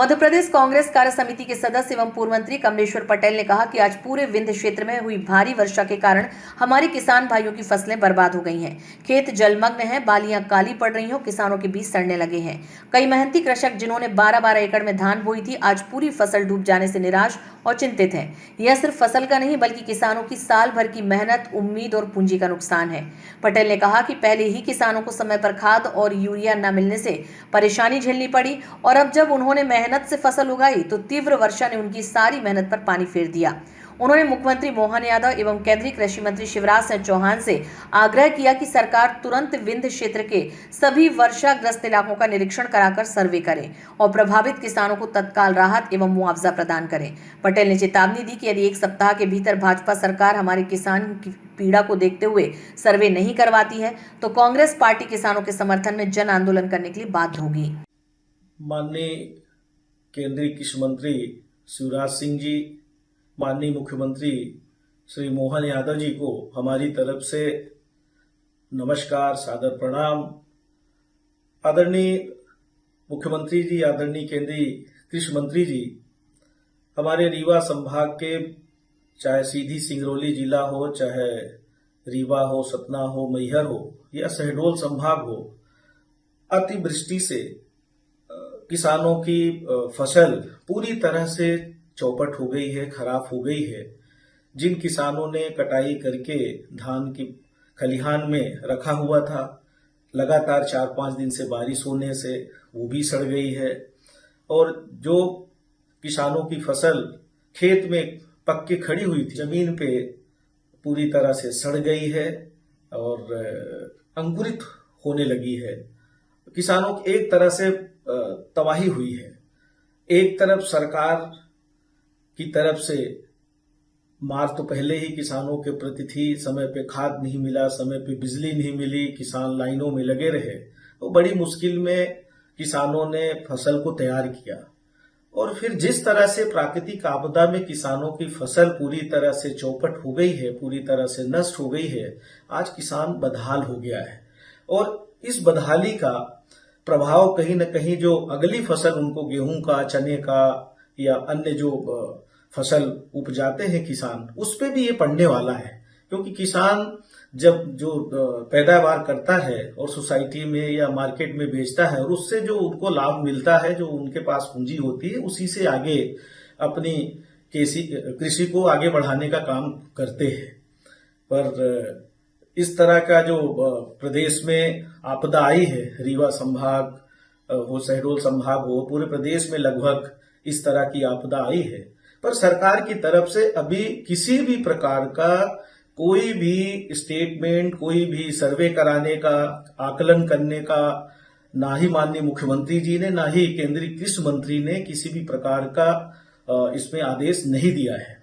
मध्य प्रदेश कांग्रेस कार्य समिति के सदस्य एवं पूर्व मंत्री कमलेश्वर पटेल ने कहा कि आज पूरे विंध्य क्षेत्र में हुई भारी वर्षा के कारण हमारे किसान भाइयों की फसलें बर्बाद हो गई हैं। खेत जलमग्न हैं, बालियां काली पड़ रही हो, किसानों के बीज सड़ने लगे हैं। कई मेहनती कृषक जिन्होंने 12-12 एकड़ में धान बोई थी, आज पूरी फसल डूब जाने से निराश और चिंतित हैं। यह सिर्फ फसल का नहीं बल्कि किसानों की साल भर की मेहनत, उम्मीद और पूंजी का नुकसान है। पटेल ने कहा कि पहले ही किसानों को समय पर खाद और यूरिया न मिलने से परेशानी झेलनी पड़ी और अब जब उन्होंने मेहनत से फसल उगाई तो तीव्र वर्षा ने उनकी सारी मेहनत पर पानी फेर दिया। उन्होंने मुख्यमंत्री मोहन यादव एवं केंद्रीय कृषि मंत्री शिवराज सिंह चौहान से आग्रह किया कि सरकार तुरंत विंध्य क्षेत्र के सभी वर्षाग्रस्त इलाकों का निरीक्षण कराकर सर्वे करे और प्रभावित किसानों को तत्काल राहत एवं मुआवजा प्रदान करे। पटेल ने चेतावनी दी कि यदि एक सप्ताह के भीतर भाजपा सरकार हमारे किसान की पीड़ा को देखते हुए सर्वे नहीं करवाती है तो कांग्रेस पार्टी किसानों के समर्थन में जन आंदोलन करने के लिए बाध्य होगी। माननीय केंद्रीय कृषि मंत्री शिवराज सिंह जी, माननीय मुख्यमंत्री श्री मोहन यादव जी को हमारी तरफ से नमस्कार, सादर प्रणाम। आदरणीय मुख्यमंत्री जी, आदरणीय केंद्रीय कृषि मंत्री जी, हमारे रीवा संभाग के चाहे सीधी सिंगरौली जिला हो, चाहे रीवा हो, सतना हो, मैहर हो या शहडोल संभाग हो, अतिवृष्टि से किसानों की फसल पूरी तरह से चौपट हो गई है, खराब हो गई है। जिन किसानों ने कटाई करके धान की खलिहान में रखा हुआ था, लगातार 4-5 दिन से बारिश होने से वो भी सड़ गई है और जो किसानों की फसल खेत में पक के खड़ी हुई थी, जमीन पे पूरी तरह से सड़ गई है और अंकुरित होने लगी है। किसानों की एक तरह से तबाही हुई है। एक तरफ सरकार की तरफ से मार तो पहले ही किसानों के प्रति थी, समय पे खाद नहीं मिला, समय पे बिजली नहीं मिली, किसान लाइनों में लगे रहे तो बड़ी मुश्किल में किसानों ने फसल को तैयार किया और फिर जिस तरह से प्राकृतिक आपदा में किसानों की फसल पूरी तरह से चौपट हो गई है, पूरी तरह से नष्ट हो गई है, आज किसान बदहाल हो गया है और इस बदहाली का प्रभाव कहीं न कहीं जो अगली फसल उनको गेहूं का, चने का या अन्य जो फसल उपजाते हैं किसान, उस पे भी ये पड़ने वाला है। क्योंकि किसान जब जो पैदावार करता है और सोसाइटी में या मार्केट में बेचता है और उससे जो उनको लाभ मिलता है, जो उनके पास पूंजी होती है, उसी से आगे अपनी कृषि को आगे बढ़ाने का काम करते हैं। पर इस तरह का जो प्रदेश में आपदा आई है, रीवा संभाग हो, शहडोल संभाग हो, पूरे प्रदेश में लगभग इस तरह की आपदा आई है, पर सरकार की तरफ से अभी किसी भी प्रकार का कोई भी स्टेटमेंट, कोई भी सर्वे कराने का, आकलन करने का ना ही माननीय मुख्यमंत्री जी ने, ना ही केंद्रीय कृषि मंत्री ने किसी भी प्रकार का इसमें आदेश नहीं दिया है।